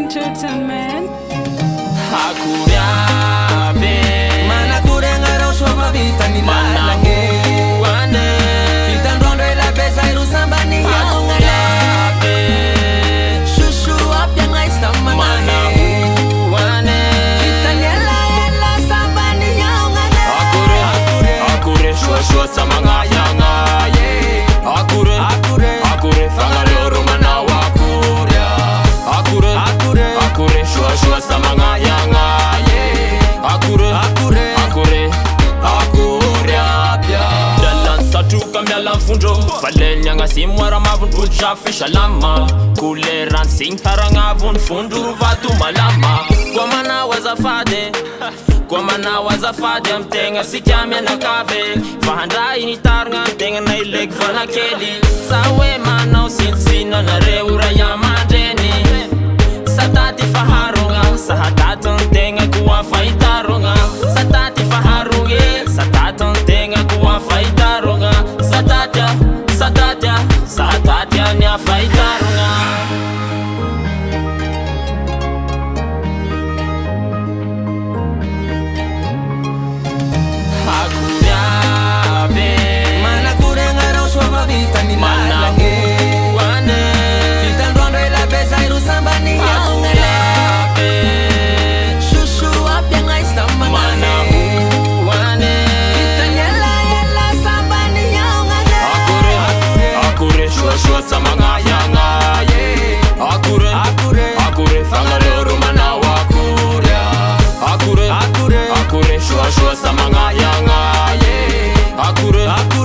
Entertainment. Akory Aby Manakory agnareo soa vita ny lalagny Vitandrondro elabe zay ro sambany Akory Soso ampiagnay samanay Vitany ela sambany Akory soasoa sa mga yangay Akory fangareo ro manao Akory soasoa sa mga yangay Akory Aby Dalan satroka miala fondro Faleny agnasimoara mavondro jafy salama Koleran signy haragnavony fondro vato malama Koa manao azafady amtegna sika mianakavy Fahandray nitarigna amtegna na ileky vanakely Sa hoe manao sinosino anareo ray aman-dreny Sataty faharogna sahatatany tegna koa fahitarogna Sataty faharogna satatany tegna koa fahitarogna Satatya ny fahitarogna Akory Aby Manakory agnareo soa vita ny lalagny Vitandrondro elabe zay ro sambany Soso ampiagnay samanay Vitany ela sambany Akory soasoa sa mga yangay Akory fangareo ro manao Akory soasoa sa mga yangay Akory Aby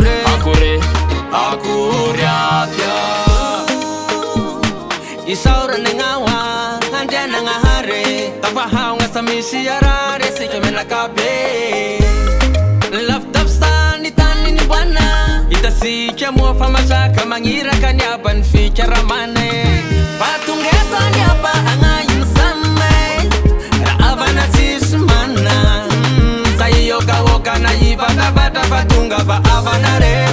Isaura nengawa Andriana ngahare Tafahaw nga sa misiyarare Sika menakabe Laftafsa ni tani ni bwana Itasika mua famasaka Mangira kanyaba nfikaramane Patungeto nyaba angayin samay RAHAVANA mana Sayo kawoka na ibata bata patunga ba avanare